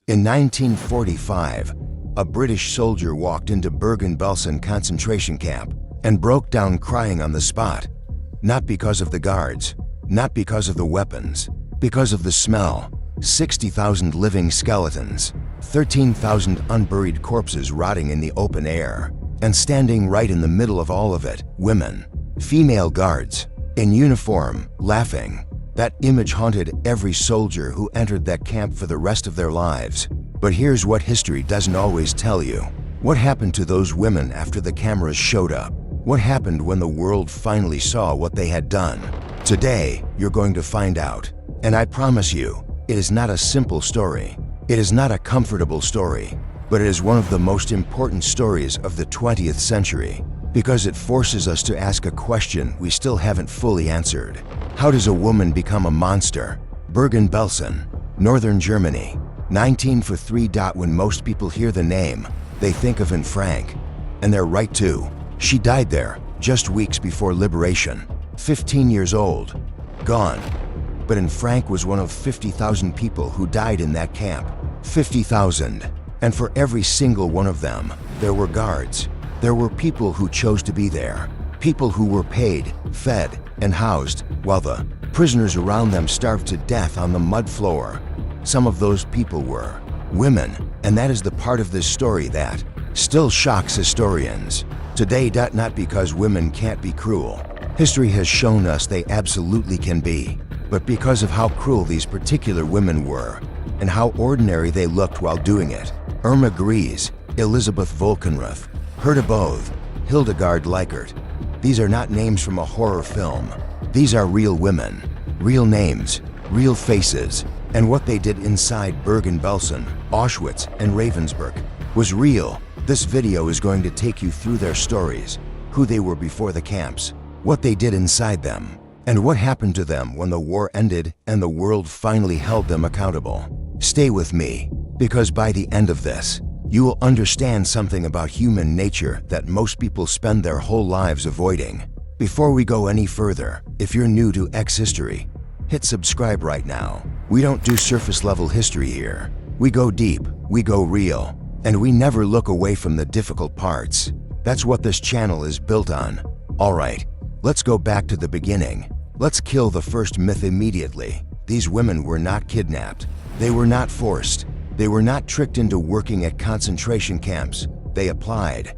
In 1945, a British soldier walked into Bergen-Belsen concentration camp and broke down crying on the spot. Not because of the guards, not because of the weapons, because of the smell. 60,000 living skeletons, 13,000 unburied corpses rotting in the open air, and standing right in the middle of all of it, women, female guards, in uniform, laughing. That image haunted every soldier who entered that camp for the rest of their lives. But here's what history doesn't always tell you. What happened to those women after the cameras showed up? What happened when the world finally saw what they had done? Today, you're going to find out. And I promise you, it is not a simple story. It is not a comfortable story, but it is one of the most important stories of the 20th century because it forces us to ask a question we still haven't fully answered. How does a woman become a monster? Bergen-Belsen, Northern Germany, 1943. When most people hear the name, they think of Anne Frank. And they're right too. She died there just weeks before liberation, 15 years old, gone. But Anne Frank was one of 50,000 people who died in that camp. 50,000. And for every single one of them, there were guards. There were people who chose to be there. People who were paid, fed, and housed, while the prisoners around them starved to death on the mud floor. Some of those people were women, and that is the part of this story that still shocks historians. Today, not because women can't be cruel. History has shown us they absolutely can be. But because of how cruel these particular women were, and how ordinary they looked while doing it. Irma Gries, Elizabeth Volkenrath, Herta Both, Hildegard Leichert. These are not names from a horror film. These are real women, real names, real faces, and what they did inside Bergen-Belsen, Auschwitz, and Ravensbrück was real. This video is going to take you through their stories, who they were before the camps, what they did inside them, and what happened to them when the war ended and the world finally held them accountable. Stay with me, because by the end of this, you will understand something about human nature that most people spend their whole lives avoiding. Before we go any further, if you're new to X History, hit subscribe right now. We don't do surface level history here. We go deep, we go real, and we never look away from the difficult parts. That's what this channel is built on. Alright, let's go back to the beginning. Let's kill the first myth immediately. These women were not kidnapped. They were not forced. They were not tricked into working at concentration camps. They applied.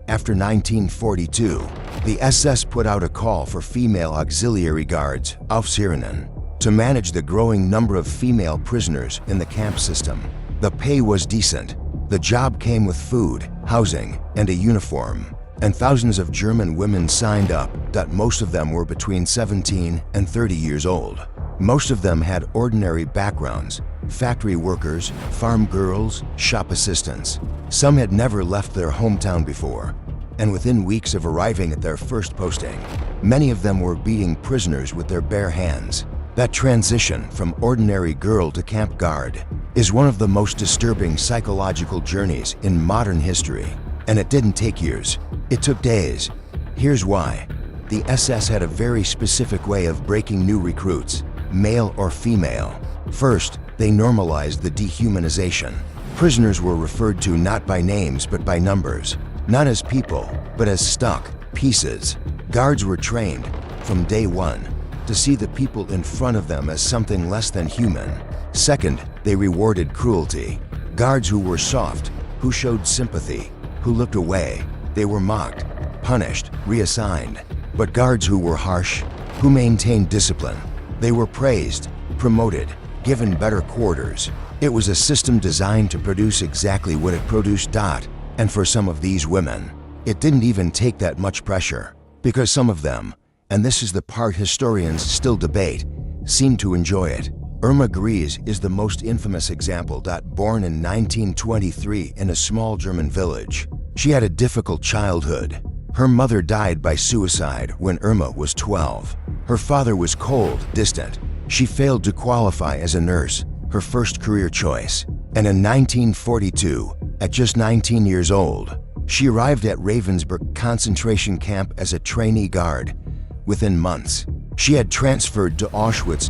After 1942, the SS put out a call for female auxiliary guards, Aufseherinnen, to manage the growing number of female prisoners in the camp system. The pay was decent. The job came with food, housing, and a uniform. And thousands of German women signed up. Most of them were between 17 and 30 years old. Most of them had ordinary backgrounds: factory workers, farm girls, shop assistants. Some had never left their hometown before, and within weeks of arriving at their first posting, many of them were beating prisoners with their bare hands. That transition from ordinary girl to camp guard is one of the most disturbing psychological journeys in modern history. And it didn't take years. It took days. Here's why. The SS had a very specific way of breaking new recruits, male or female. First, they normalized the dehumanization. Prisoners were referred to not by names but by numbers. Not as people, but as stuck pieces. Guards were trained, from day one, to see the people in front of them as something less than human. Second, they rewarded cruelty. Guards who were soft, who showed sympathy, who looked away, they were mocked, punished, reassigned. But guards who were harsh, who maintained discipline, they were praised, promoted, given better quarters. It was a system designed to produce exactly what it produced. And for some of these women, it didn't even take that much pressure, because some of them, and this is the part historians still debate, seemed to enjoy it. Irma Gries is the most infamous example. Born in 1923 in a small German village, she had a difficult childhood. Her mother died by suicide when Irma was 12. Her father was cold, distant. She failed to qualify as a nurse, her first career choice. And in 1942, at just 19 years old, she arrived at Ravensbrück concentration camp as a trainee guard. Within months, she had transferred to Auschwitz.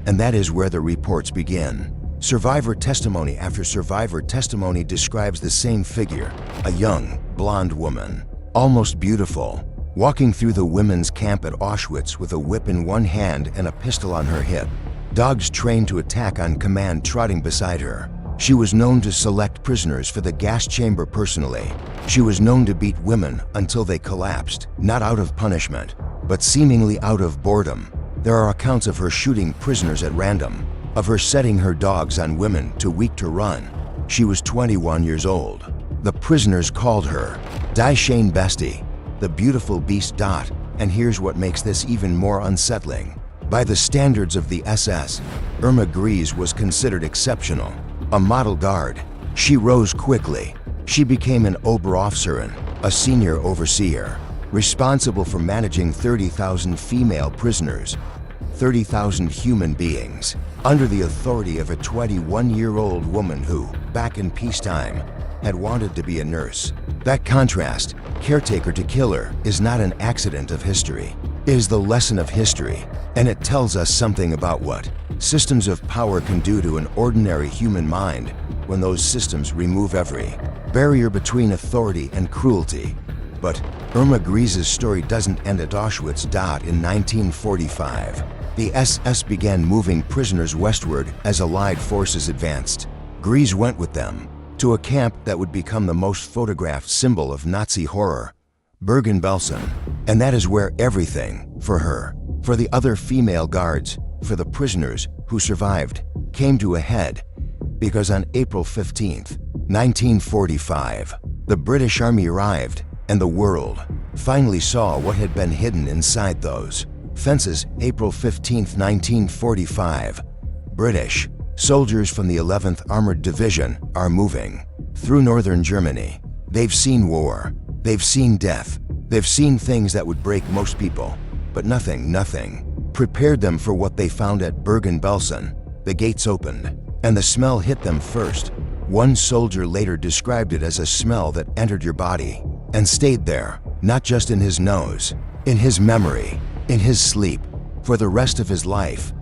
And that is where the reports begin. Survivor testimony after survivor testimony describes the same figure, a young, blonde woman, almost beautiful, walking through the women's camp at Auschwitz with a whip in one hand and a pistol on her hip. Dogs trained to attack on command trotting beside her. She was known to select prisoners for the gas chamber personally. She was known to beat women until they collapsed, not out of punishment, but seemingly out of boredom. There are accounts of her shooting prisoners at random, of her setting her dogs on women too weak to run. She was 21 years old. The prisoners called her Die Schöne Bestie, the beautiful beast. And here's what makes this even more unsettling. By the standards of the SS, Irma Gries was considered exceptional, a model guard. She rose quickly. She became an Oberofficerin, a senior overseer, responsible for managing 30,000 female prisoners, 30,000 human beings, under the authority of a 21-year-old woman who, back in peacetime, had wanted to be a nurse. That contrast, caretaker to killer, is not an accident of history. It is the lesson of history, and it tells us something about what systems of power can do to an ordinary human mind when those systems remove every barrier between authority and cruelty. But Irma Gries' story doesn't end at Auschwitz. In 1945, the SS began moving prisoners westward as Allied forces advanced. Gries went with them to a camp that would become the most photographed symbol of Nazi horror, Bergen-Belsen. And that is where everything, for her, for the other female guards, for the prisoners who survived, came to a head. Because on April 15th, 1945, the British Army arrived, and the world finally saw what had been hidden inside those fences. April 15th, 1945. British soldiers from the 11th Armored Division are moving through northern Germany. They've seen war. They've seen death. They've seen things that would break most people, but nothing prepared them for what they found at Bergen-Belsen. The gates opened, and the smell hit them first. One soldier later described it as a smell that entered your body and stayed there, not just in his nose, in his memory, in his sleep, for the rest of his life.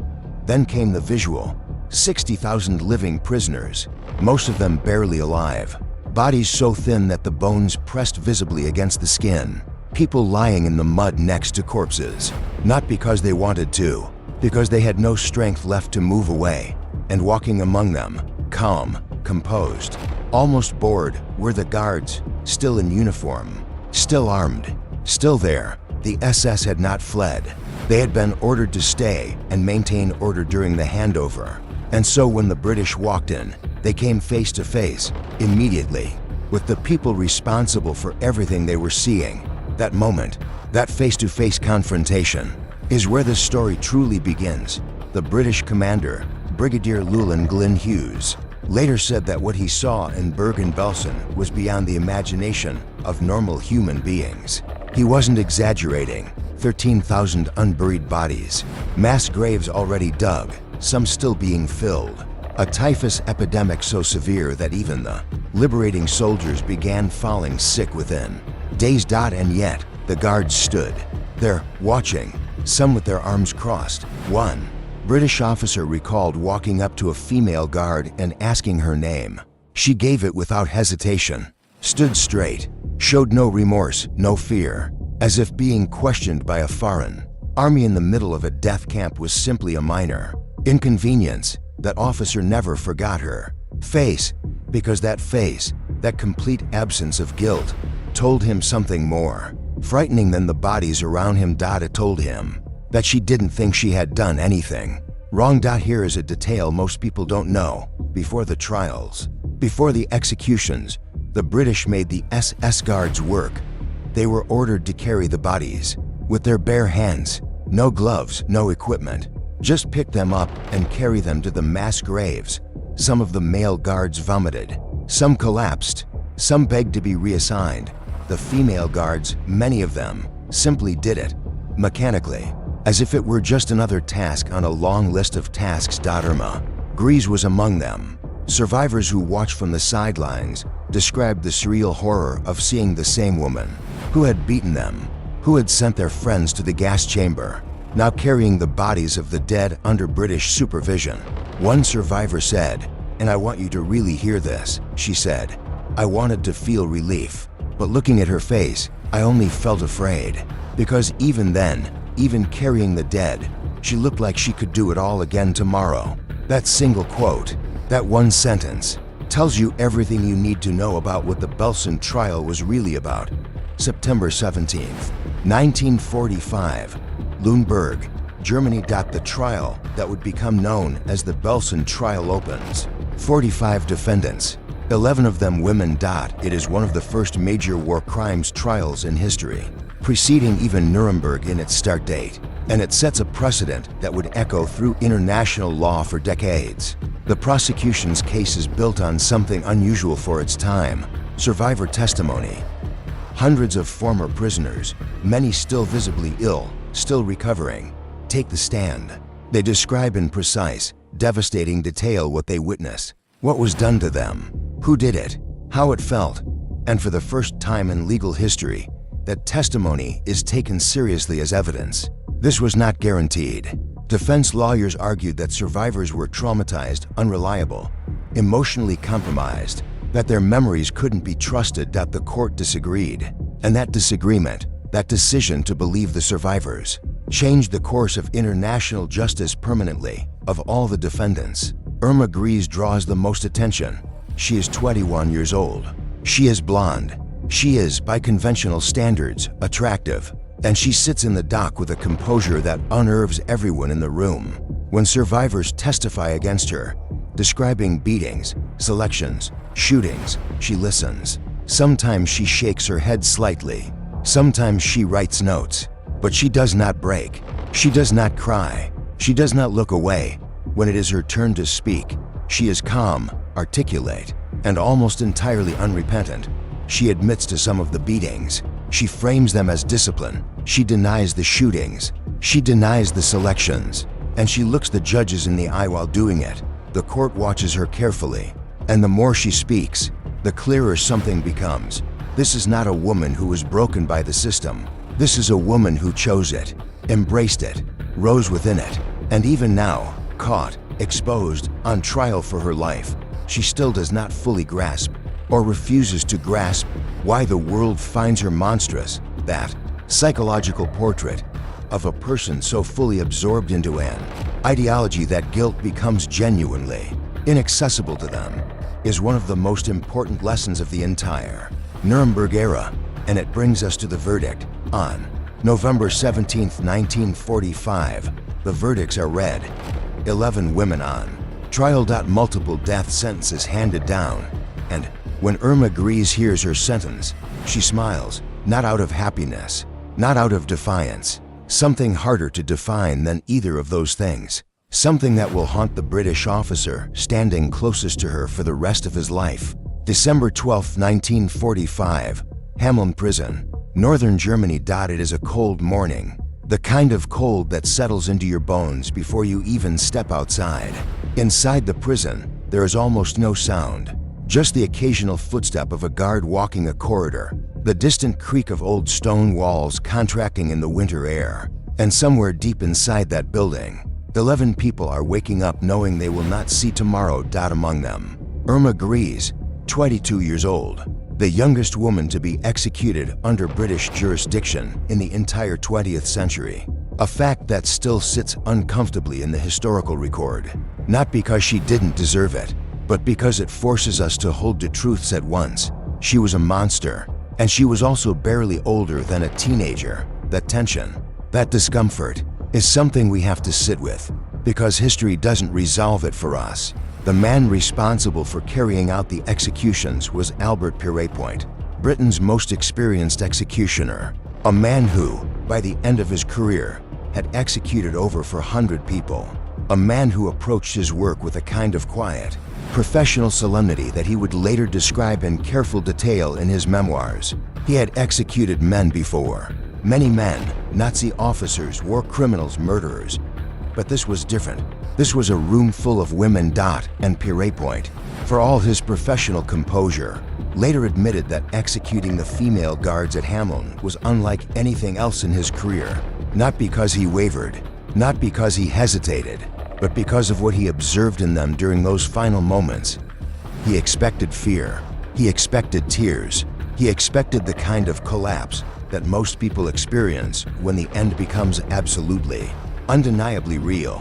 Then came the visual: 60,000 living prisoners, most of them barely alive, bodies so thin that the bones pressed visibly against the skin, people lying in the mud next to corpses, not because they wanted to, because they had no strength left to move away, and walking among them, calm, composed, almost bored, were the guards, still in uniform, still armed, still there. The SS had not fled. They had been ordered to stay and maintain order during the handover. And so when the British walked in, they came face to face, immediately, with the people responsible for everything they were seeing. That moment, that face-to-face confrontation, is where the story truly begins. The British commander, Brigadier Llewellyn Glyn Hughes, later said that what he saw in Bergen-Belsen was beyond the imagination of normal human beings. He wasn't exaggerating. 13,000 unburied bodies, mass graves already dug, some still being filled. A typhus epidemic so severe that even the liberating soldiers began falling sick within days. And yet, the guards stood there, watching, some with their arms crossed. One British officer recalled walking up to a female guard and asking her name. She gave it without hesitation, stood straight, showed no remorse, no fear, as if being questioned by a foreign army in the middle of a death camp was simply a minor inconvenience. That officer never forgot her face, because that face, that complete absence of guilt, told him something more frightening than the bodies around him. It told him that she didn't think she had done anything wrong. Here is a detail most people don't know. Before the trials, before the executions, the British made the SS guards work. They were ordered to carry the bodies with their bare hands, no gloves, no equipment. Just pick them up and carry them to the mass graves. Some of the male guards vomited, some collapsed, some begged to be reassigned. The female guards, many of them, simply did it, mechanically, as if it were just another task on a long list of tasks. Irma Gries was among them. Survivors who watched from the sidelines described the surreal horror of seeing the same woman who had beaten them, who had sent their friends to the gas chamber, now carrying the bodies of the dead under British supervision. One survivor said, and I want you to really hear this," she said. I wanted to feel relief, but looking at her face, I only felt afraid. Because even then, even carrying the dead, she looked like she could do it all again tomorrow. That single quote, that one sentence, tells you everything you need to know about what the Belsen trial was really about. September 17th, 1945, Lüneburg, Germany. The trial that would become known as the Belsen trial opens. 45 defendants, 11 of them women. It is one of the first major war crimes trials in history, preceding even Nuremberg in its start date, and it sets a precedent that would echo through international law for decades. The prosecution's case is built on something unusual for its time: survivor testimony. Hundreds of former prisoners, many still visibly ill, still recovering, take the stand. They describe in precise, devastating detail what they witnessed, what was done to them, who did it, how it felt, and for the first time in legal history, that testimony is taken seriously as evidence. This was not guaranteed. Defense lawyers argued that survivors were traumatized, unreliable, emotionally compromised, that their memories couldn't be trusted. The court disagreed, and that disagreement, that decision to believe the survivors, changed the course of international justice permanently. Of all the defendants, Irma Gries draws the most attention. She is 21 years old. She is blonde. She is, by conventional standards, attractive. And she sits in the dock with a composure that unnerves everyone in the room. When survivors testify against her, describing beatings, selections, shootings, she listens. Sometimes she shakes her head slightly. Sometimes she writes notes. But she does not break. She does not cry. She does not look away. When it is her turn to speak, she is calm, articulate, and almost entirely unrepentant. She admits to some of the beatings. She frames them as discipline. She denies the shootings. She denies the selections. And she looks the judges in the eye while doing it. The court watches her carefully. And the more she speaks, the clearer something becomes. This is not a woman who was broken by the system. This is a woman who chose it, embraced it, rose within it. And even now, caught, exposed, on trial for her life, she still does not fully grasp, or refuses to grasp, why the world finds her monstrous. That psychological portrait of a person so fully absorbed into an ideology that guilt becomes genuinely inaccessible to them is one of the most important lessons of the entire Nuremberg era. And it brings us to the verdict. On November 17, 1945, the verdicts are read. 11 women on trial. Multiple death sentences handed down. And when Irma Gries hears her sentence, she smiles, not out of happiness, not out of defiance. Something harder to define than either of those things. Something that will haunt the British officer standing closest to her for the rest of his life. December 12, 1945, Hameln Prison, Northern Germany. It is a cold morning. The kind of cold that settles into your bones before you even step outside. Inside the prison, there is almost no sound. Just the occasional footstep of a guard walking a corridor, the distant creak of old stone walls contracting in the winter air. And somewhere deep inside that building, 11 people are waking up knowing they will not see tomorrow. Among them, Irma Gries, 22 years old, the youngest woman to be executed under British jurisdiction in the entire 20th century. A fact that still sits uncomfortably in the historical record. Not because she didn't deserve it, but because it forces us to hold to truths at once. She was a monster, and she was also barely older than a teenager. That tension, that discomfort, is something we have to sit with, because history doesn't resolve it for us. The man responsible for carrying out the executions was Albert Pierrepoint, Britain's most experienced executioner, a man who, by the end of his career, had executed over 400 people, a man who approached his work with a kind of quiet, professional solemnity that he would later describe in careful detail in his memoirs. He had executed men before, many men, Nazi officers, war criminals, murderers. But this was different. This was a room full of women. And Pierrepoint, for all his professional composure, later admitted that executing the female guards at Hameln was unlike anything else in his career. Not because he wavered, not because he hesitated, but because of what he observed in them during those final moments. He expected fear. He expected tears. He expected the kind of collapse that most people experience when the end becomes absolutely, undeniably real.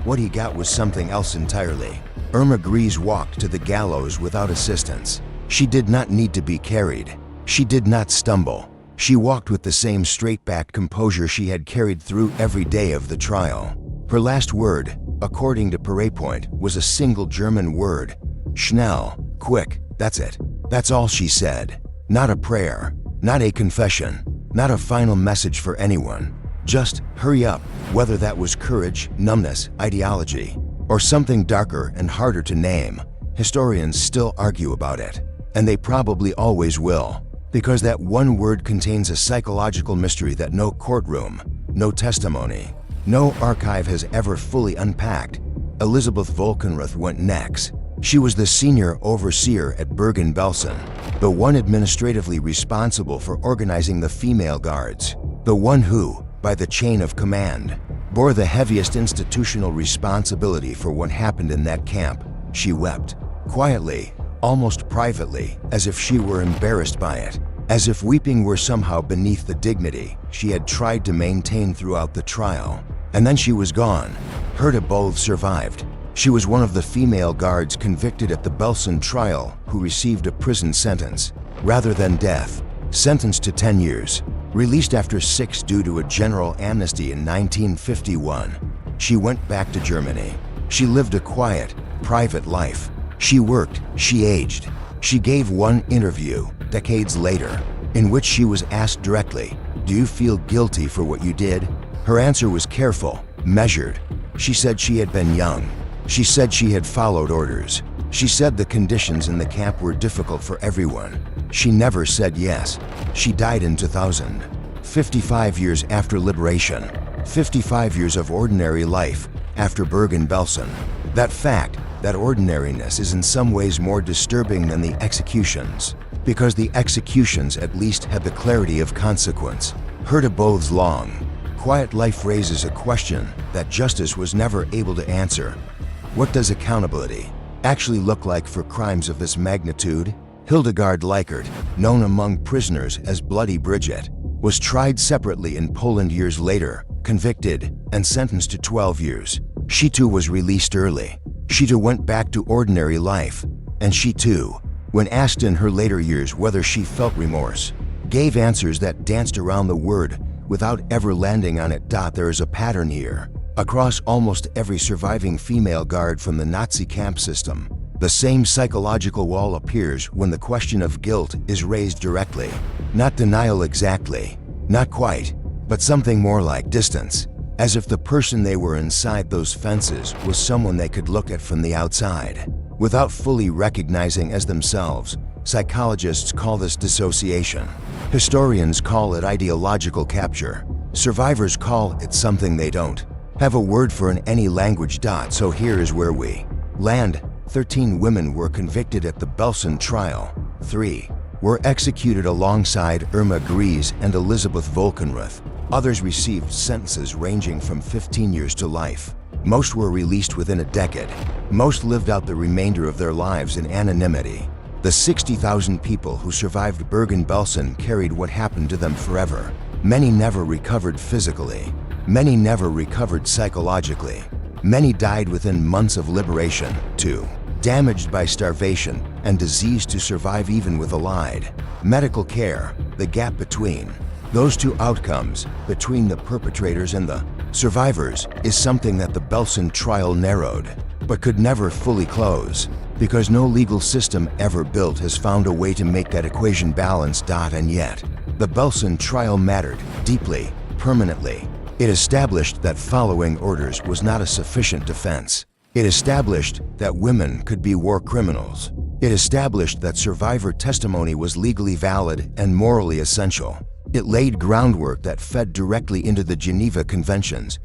What he got was something else entirely. Irma Grease walked to the gallows without assistance. She did not need to be carried. She did not stumble. She walked with the same straight-backed composure she had carried through every day of the trial. Her last word, according to Point, was a single German word: schnell, quick, that's it. That's all she said. Not a prayer, not a confession, not a final message for anyone. Just hurry up, whether that was courage, numbness, ideology, or something darker and harder to name. Historians still argue about it, and they probably always will, because that one word contains a psychological mystery that no courtroom, no testimony, no archive has ever fully unpacked. Elizabeth Volkenrath went next. She was the senior overseer at Bergen-Belsen, the one administratively responsible for organizing the female guards, the one who, by the chain of command, bore the heaviest institutional responsibility for what happened in that camp. She wept, quietly, almost privately, as if she were embarrassed by it, as if weeping were somehow beneath the dignity she had tried to maintain throughout the trial. And then she was gone. Herta Both survived. She was one of the female guards convicted at the Belsen trial who received a prison sentence, rather than death. Sentenced to 10 years. Released after 6 due to a general amnesty in 1951. She went back to Germany. She lived a quiet, private life. She worked, she aged. She gave one interview, decades later, in which she was asked directly, "Do you feel guilty for what you did?" Her answer was careful, measured. She said she had been young. She said she had followed orders. She said the conditions in the camp were difficult for everyone. She never said yes. She died in 2000, 55 years after liberation, 55 years of ordinary life after Bergen-Belsen. That fact, that ordinariness, is in some ways more disturbing than the executions, because the executions at least had the clarity of consequence. Herta Both's long, quiet life raises a question that justice was never able to answer. What does accountability actually look like for crimes of this magnitude? Hildegard Likert, known among prisoners as Bloody Bridget, was tried separately in Poland years later, convicted, and sentenced to 12 years. She too was released early. She too went back to ordinary life. And she too, when asked in her later years whether she felt remorse, gave answers that danced around the word without ever landing on it. There is a pattern here. Across almost every surviving female guard from the Nazi camp system, the same psychological wall appears when the question of guilt is raised directly. Not denial exactly, not quite, but something more like distance, as if the person they were inside those fences was someone they could look at from the outside, without fully recognizing as themselves. Psychologists call this dissociation. Historians call it ideological capture. Survivors call it something they don't have a word for in any language. So here is where we land. 13 women were convicted at the Belsen trial. 3 were executed alongside Irma Grease and Elizabeth Volkenrath. Others received sentences ranging from 15 years to life. Most were released within a decade. Most lived out the remainder of their lives in anonymity. The 60,000 people who survived Bergen-Belsen carried what happened to them forever. Many never recovered physically. Many never recovered psychologically. Many died within months of liberation, too, damaged by starvation and disease to survive even with allied medical care. The gap between those two outcomes, between the perpetrators and the survivors, is something that the Belsen trial narrowed, but could never fully close, because no legal system ever built has found a way to make that equation balance. And yet, the Belsen trial mattered deeply, permanently. It established that following orders was not a sufficient defense. It established that women could be war criminals. It established that survivor testimony was legally valid and morally essential. It laid groundwork that fed directly into the Geneva Conventions,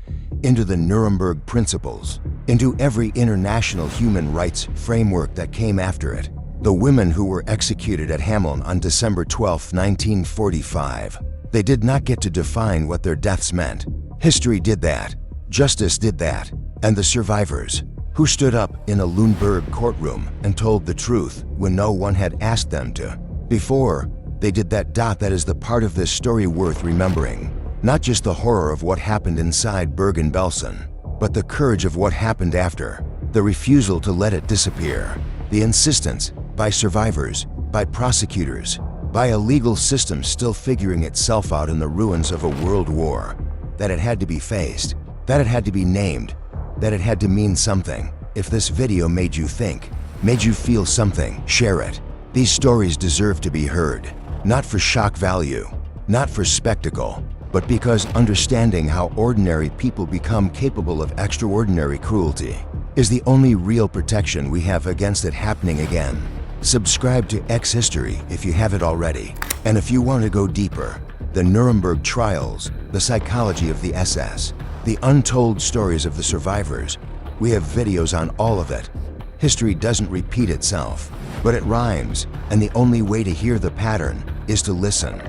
into the Nuremberg Principles, into every international human rights framework that came after it. The women who were executed at Hameln on December 12, 1945, they did not get to define what their deaths meant. History did that. Justice did that. And the survivors, who stood up in a Lüneburg courtroom and told the truth when no one had asked them to. Before they did that. That is the part of this story worth remembering. Not just the horror of what happened inside Bergen-Belsen, but the courage of what happened after. The refusal to let it disappear. The insistence by survivors, by prosecutors, by a legal system still figuring itself out in the ruins of a world war, that it had to be faced, that it had to be named, that it had to mean something. If this video made you think, made you feel something, share it. These stories deserve to be heard, not for shock value, not for spectacle, but because understanding how ordinary people become capable of extraordinary cruelty is the only real protection we have against it happening again. Subscribe to X History if you haven't already. And if you want to go deeper, the Nuremberg trials, the psychology of the SS, the untold stories of the survivors, we have videos on all of it. History doesn't repeat itself, but it rhymes, and the only way to hear the pattern is to listen.